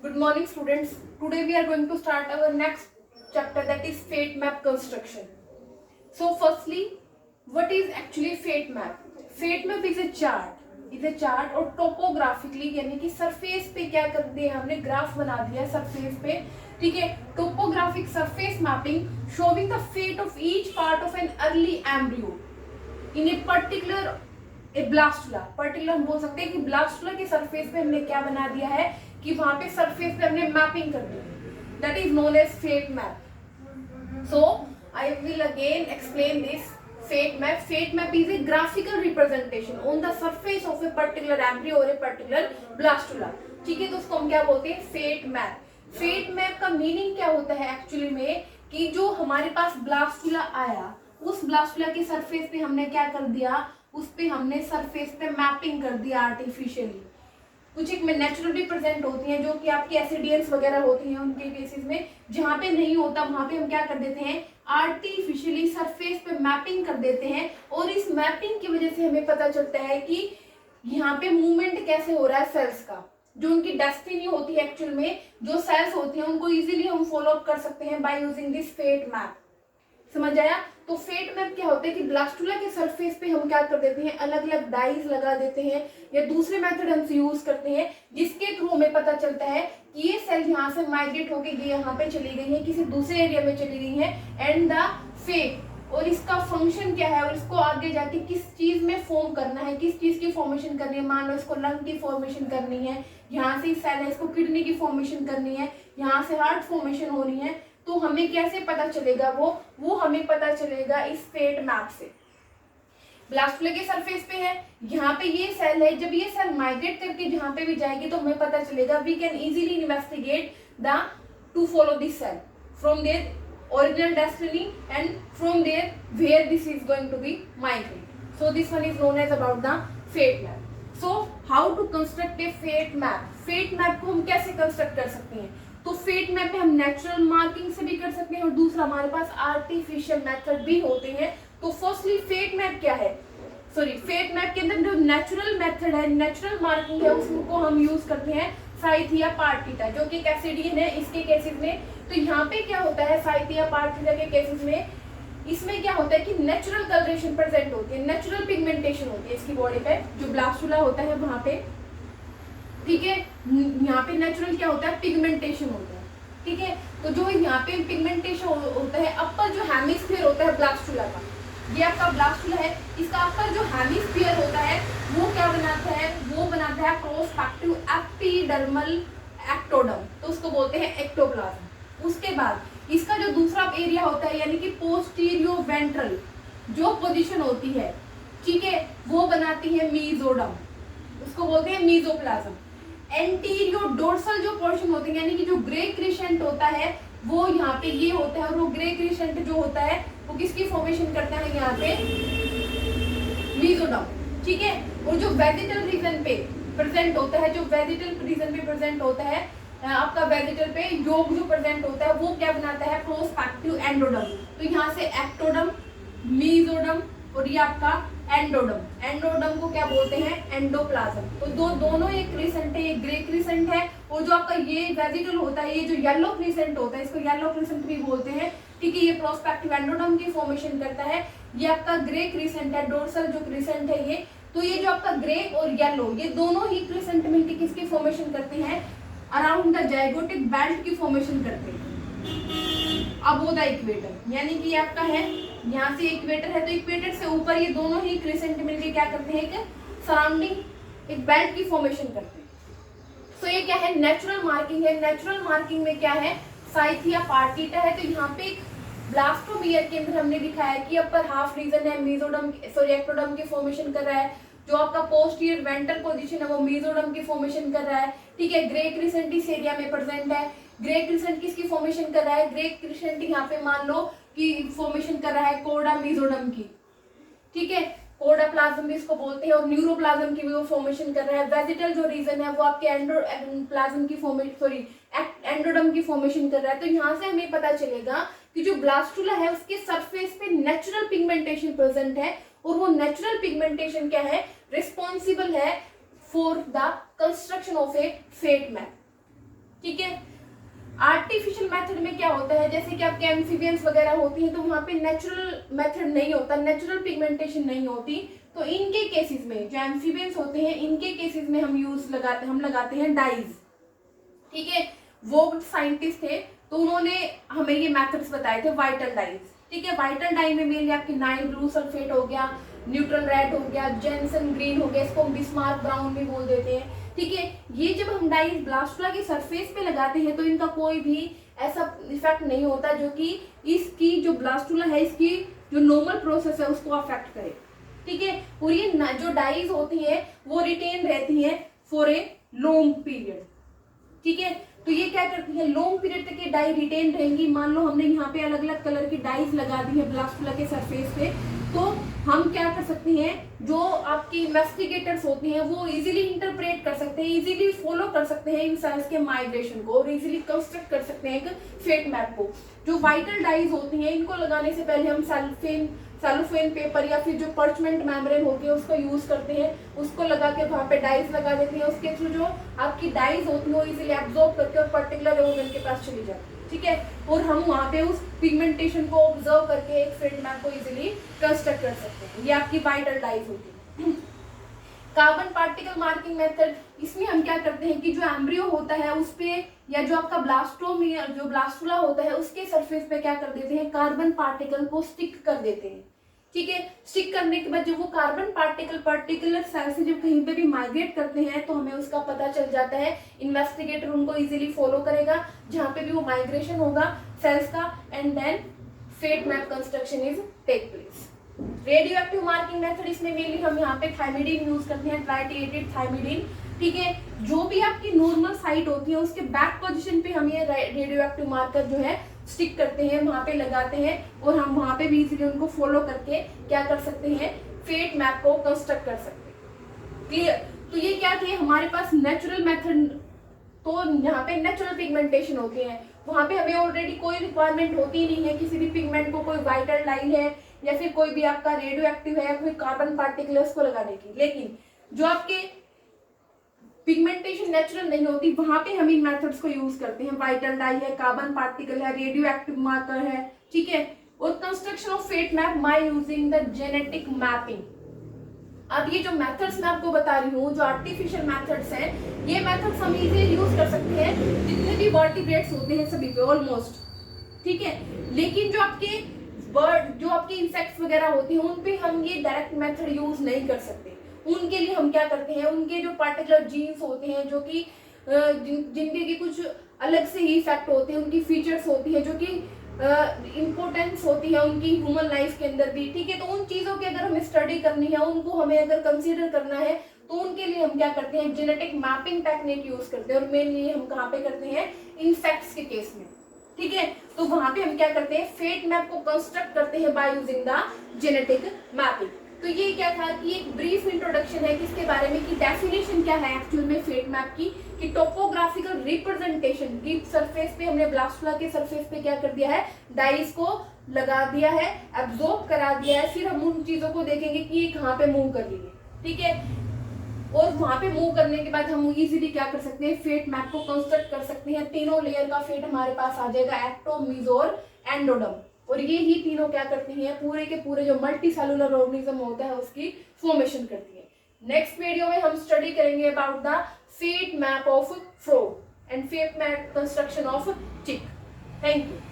Good morning, students. Today we are going to start our next chapter, that is fate map construction. So firstly, what is actually fate map? Fate map is a chart. और topographically यानी कि surface पे क्या कर दिया हमने, graph बना दिया सरफेस पे, ठीक है. Topographic surface mapping showing the fate of each part of an early embryo in a particular blastula. Particular हम बोल सकते हैं कि ब्लास्टुला के सरफेस पे हमने क्या बना दिया है कि वहां पे सरफेस पे हमने मैपिंग कर दी. That is known as fate map. So I will again explain this fate map. Fate map is a graphical representation on the surface of a particular embryo or a particular blastula. ठीक है, तो उसको हम क्या बोलते हैं, fate map. Fate map का meaning क्या होता है एक्चुअली में कि जो हमारे पास ब्लास्टुला आया, उस ब्लास्टुला के सरफेस पे हमने क्या कर दिया, उस पे हमने सरफेस पे मैपिंग कर दिया आर्टिफिशियली. कुछ एक में नेचुरली प्रेजेंट होती हैं जो कि आपकी एसिडियंस वगैरह होती हैं, उनके केसेस में जहाँ पे नहीं होता वहां पे हम क्या कर देते हैं, आर्टिफिशियली सरफेस पे मैपिंग कर देते हैं. और इस मैपिंग की वजह से हमें पता चलता है कि यहाँ पे मूवमेंट कैसे हो रहा है सेल्स का. जो उनकी डेस्टिनी होती है एक्चुअल में, जो सेल्स होती हैं उनको इजीली हम फॉलो अप कर सकते हैं by using this fate map. समझ आया? तो फेट मैप क्या होता है कि ब्लास्टुला के सरफेस पे हम क्या कर देते हैं, अलग अलग डाइज लगा देते हैं या दूसरे मेथड हम यूज करते हैं जिसके थ्रू हमें पता चलता है कि ये सेल यहाँ से माइग्रेट होके ये यहाँ पे चली गई है, किसी दूसरे एरिया में चली गई है, एंड द फेट और इसका फंक्शन क्या है और इसको आगे जाके किस चीज में फॉर्म करना है, किस चीज की फॉर्मेशन करनी है. मान लो इसको लंग की फॉर्मेशन करनी है, यहाँ से सेल है इसको किडनी की फॉर्मेशन करनी है, यहाँ से हार्ट फॉर्मेशन होनी है, तो हमें कैसे पता चलेगा वो हमें पता चलेगा इस फेट मैप से. ब्लास्टुला के सरफेस पे है, यहाँ पे ये सेल है, जब ये सेल माइग्रेट करके जहाँ पे भी जाएगी तो हमें पता चलेगा, we can easily investigate the to follow this cell from their original destiny and from there where this is going to be migrate. So this one is known as about the fate map. So how to construct a fate map? Fate map को हम कैसे construct कर सकते हैं, तो fate map में हम natural marking से भी कर सकते हैं और दूसरा हमारे पास आर्टिफिशियल मेथड भी होते हैं. तो फर्स्टली फेट मैप क्या है, फेट मैप के अंदर जो नेचुरल मेथड है, नेचुरल मार्किंग है, उसको हम यूज करते हैं साइथिया पार्टिटा, जो कि एसिडियन है इसके केसेस में. तो यहाँ पे क्या होता है साइथिया पार्टिटा के केसेस में, इसमें क्या होता है कि नेचुरल कलरेशन प्रेजेंट होती है, नेचुरल पिगमेंटेशन होती है इसकी बॉडी पे, जो ब्लास्टुला होता है वहां पे. ठीक है, यहाँ पे नेचुरल क्या होता है, पिगमेंटेशन होता है. ठीक है, तो जो यहाँ पे पिगमेंटेशन होता है, अपर जो हेमिस्फीयर होता है ब्लास्टुला का, ये आपका ब्लास्टुला है, इसका अपर जो हेमिस्फीयर होता है वो क्या बनाता है, वो बनाता है प्रोस्पेक्टिव एपिडर्मल एक्टोडर्म, तो उसको बोलते हैं एक्टोप्लाज्म. उसके बाद इसका जो दूसरा एरिया होता है यानी कि पोस्टीरियो वेंट्रल जो पोजीशन होती है, ठीक है, वो बनाती है मीजोडर्म, उसको बोलते हैं मीजोप्लाज्म. एंटीरियो डोर्सल जो पोर्शन होती है यानी कि जो ग्रे क्रिसेंट होता है वो यहाँ पे ये होता है, और वो ग्रे क्रिसेंट जो होता है वो किसकी फॉर्मेशन करता है, यहाँ पे मीजोडर्म. ठीक है, और जो वेजिटल रीजन पे प्रेजेंट होता है, जो वेजिटल रीजन पे प्रेजेंट होता है आपका वेजिटल पे योग जो प्रेजेंट होता है वो क्या बनाता है, प्रोस्पेक्टिव एंडोडर्म. तो यहाँ से एक्टोडर्म, मीजोडर्म और ये आपका एंडोडर्म. एंडोडर्म को क्या बोलते हैं, एंडोप्लाज्म. तो दोनों एक क्रिसेंट है, एक ग्रे क्रिसेंट है, और जो आपका ये वेजिटल होता है, ये जो येलो क्रिसेंट होता है, इसको येलो क्रिसेंट भी बोलते हैं. ठीक है, ये प्रोस्पेक्टिव एंडोडर्म की फॉर्मेशन करता है. ये आपका ग्रे क्रिसेंट है, डोर्सल जो क्रिसेंट है ये. तो ये जो आपका ग्रे और येलो, ये दोनों ही क्रिसेंट मिलकर किसकी फॉर्मेशन करते हैं, अराउंड द जाइगोटिक बेल्ट की फॉर्मेशन करते हैं अबोव द इक्वेटर. यानी कि आपका है यहाँ से इक्वेटर है, तो इक्वेटर से ऊपर ये दोनों ही क्रिसेंट मिलके क्या करते हैं, एक सराउंडिंग एक बेल्ट की फॉर्मेशन करते हैं. सो ये क्या है, नेचुरल मार्किंग है. नेचुरल मार्किंग में क्या है, साइथिया पार्टिटा है. तो यहाँ पे एक ब्लास्टोमियर के अंदर हमने दिखाया कि अपर हाफ रीजन है मीजोडर्म एक्टोडर्म की फॉर्मेशन कर रहा है, जो आपका पोस्टीरियर वेंट्रल पोजीशन है वो मीजोडर्म की फॉर्मेशन कर रहा है. ठीक है, ग्रे क्रिसेंट इस एरिया में प्रेजेंट है. ग्रे क्रिसेंट किसकी फॉर्मेशन कर रहा है, ग्रे क्रिसेंट यहाँ पे मान लो कि फॉर्मेशन कर रहा है कोडा मीजोडर्म की. ठीक है, कोडा प्लाज्म भी इसको बोलते हैं, और न्यूरोप्लाज्म की भी वो फॉर्मेशन कर रहा है. वेजिटल जो रीजन है वो आपके एंडोप्लाज्म की एंडोडर्म की फॉर्मेशन कर रहा है. तो यहाँ से हमें पता चलेगा कि जो ब्लास्टुला है उसके सरफेस पे नेचुरल पिगमेंटेशन प्रेजेंट है, और वो नेचुरल पिगमेंटेशन क्या है, रिस्पॉन्सिबल है for the construction of a fate map. ठीक है। आर्टिफिशियल मेथड में क्या होता है, जैसे कि आपके एम्फीबियंस वगैरह होती हैं तो वहां पे नेचुरल मेथड नहीं होता, नेचुरल पिगमेंटेशन नहीं होती। तो इनके केसेस में जो एम्फीबियंस होते हैं इनके केसेस में हम लगाते हैं डाइज। ठीक है, वो साइंटिस्ट थे तो उन्होंने हमें ये मेथड्स बताए थे वाइटल डाइज। ठीक है, वाइटल डाई में मेनली आपकी नाइल ब्लू सल्फेट हो गया, न्यूट्रल रेड हो गया, जेंसन ग्रीन हो गया, इसको हम बिस्मार्क ब्राउन भी बोल देते हैं। ठीक है, ये जब हम डाइज ब्लास्टुला के सरफेस पे लगाते हैं तो इनका कोई भी ऐसा इफेक्ट नहीं होता जो कि इसकी जो ब्लास्टुला है इसकी जो नॉर्मल प्रोसेस है उसको अफेक्ट करे। ठीक है, और ये जो डाइज होती है वो रिटेन रहती है फॉर ए लॉन्ग पीरियड। ठीक है, तो ये क्या करती है, लॉन्ग पीरियड तक ये डाई रिटेन रहेंगी। मान लो हमने यहाँ पे अलग अलग कलर की डाइज लगा दी है ब्लास्टुला के सरफेस पे, तो हम क्या कर सकते हैं, जो आपके इन्वेस्टिगेटर्स होते हैं वो इजीली इंटरप्रेट कर सकते हैं, इजीली फॉलो कर सकते हैं इन सेल्स के माइग्रेशन को और इजीली कंस्ट्रक्ट कर सकते हैं एक फेट मैप को। जो वाइटल डाइज होती हैं इनको लगाने से पहले हम सेलोफेन पेपर या फिर जो पर्चमेंट मेम्ब्रेन होती है उसको यूज करते हैं, उसको लगा के वहां पे डाइज लगा देते हैं। उसके थ्रू जो आपकी डाइज होती है वो इजीली एब्जॉर्ब करके और पर्टिकुलर ऑर्गन के पास चली जाती है। ठीक है, और हम वहां पे उस पिगमेंटेशन को ऑब्जर्व करके एक फेट मैप को इजीली कंस्ट्रक्ट कर सकते हैं। ये आपकी वाइटल डाइज होती है। कार्बन पार्टिकल मार्किंग मेथड, इसमें हम क्या करते हैं कि जो एम्ब्रियो होता है उस पे या जो आपका ब्लास्टोम या जो ब्लास्टुला होता है उसके सरफेस पे क्या कर देते हैं, कार्बन पार्टिकल को स्टिक कर देते हैं। ठीक है, स्टिक करने के बाद जब वो कार्बन पार्टिकल पर्टिकुलर सेल से जब कहीं पे भी माइग्रेट करते हैं तो हमें उसका पता चल जाता है। इन्वेस्टिगेटर उनको इजीली फॉलो करेगा जहां पे भी वो माइग्रेशन होगा सेल्स का, and then fate map construction is take place. Radioactive marking method, इसमें मेनली हम यहाँ पे थायमिडीन यूज करते हैं, ट्राइटिएटेड थायमिडीन। ठीक है, जो भी आपकी नॉर्मल साइट होती है उसके बैक पोजीशन पे हम ये रेडियो एक्टिव मार्कर जो है स्टिक करते हैं, वहां पे लगाते हैं और हम वहां पे भी इजीली उनको फॉलो करके क्या कर सकते हैं, फेट मैप को कंस्ट्रक्ट कर सकते हैं। क्लियर? तो ये क्या थे हमारे पास नेचुरल मेथड, तो यहाँ पे नेचुरल पिगमेंटेशन होती है, वहां पे हमें ऑलरेडी कोई रिक्वायरमेंट होती नहीं है किसी भी पिगमेंट को, कोई वाइटल डाई है या फिर कोई भी आपका रेडियो एक्टिव है या कोई कार्बन पार्टिकल्स को लगाने की। लेकिन जो आपके पिगमेंटेशन नेचुरल नहीं होती वहां पे हम इन मेथड्स को यूज करते हैं। वाइटल डाई है, कार्बन पार्टिकल है, रेडियो एक्टिव मार्कर है। ठीक है, और construction of fate map by using the genetic mapping. अब ये जो मेथड्स मैं आपको बता रही हूँ, जो आर्टिफिशियल मेथड्स हैं, ये मेथड्स हम इजीली यूज कर सकते हैं जितने भी वर्टिब्रेट्स होते हैं सभी पे ऑलमोस्ट। ठीक है, लेकिन जो आपके बर्ड, जो आपके इंसेक्ट्स वगैरह होते हैं उन पे हम ये डायरेक्ट मेथड यूज नहीं कर सकते। उनके लिए हम क्या करते हैं, उनके जो पार्टिकुलर जीन्स होते हैं जो कि जिनके की कुछ अलग से ही इफेक्ट होते हैं, उनकी फीचर्स होती है जो कि इम्पोर्टेंस होती है उनकी ह्यूमन लाइफ के अंदर भी। ठीक है, तो उन चीजों की अगर हमें स्टडी करनी है, उनको हमें अगर कंसीडर करना है तो उनके लिए हम क्या करते हैं, जेनेटिक मैपिंग टेक्निक यूज करते हैं। और मेनली हम कहाँ पे करते हैं, इंसेक्ट्स के केस में। ठीक है, तो वहां पे हम क्या करते हैं, फेट मैप को कंस्ट्रक्ट करते हैं by using the genetic mapping. तो ये क्या था कि एक ब्रीफ इंट्रोडक्शन है किसके बारे में, कि डेफिनेशन क्या है एक्चुअल में फेट मैप की, कि टोपोग्राफिकल रिप्रेजेंटेशन की सरफेस पे हमने ब्लास्टुला के सरफेस पे क्या कर दिया है, डाइस को लगा दिया है, एब्जॉर्ब करा दिया है। फिर हम उन चीजों को देखेंगे कि ये कहाँ पे मूव कर रही है। ठीक है, और वहां पे मूव करने के बाद हम इजीली क्या कर सकते हैं, फेट मैप को कंस्ट्रक्ट कर सकते हैं। तीनों लेयर का फेट हमारे पास आ जाएगा, एक्टोम, मीजोर, एंडोडर्म। और ये ही तीनों क्या करती हैं, पूरे के पूरे जो मल्टी सेलुलर ऑर्गेनिज्म होता है उसकी फॉर्मेशन करती है। नेक्स्ट वीडियो में हम स्टडी करेंगे about the fate map of frog and fate map construction of chick. Thank you.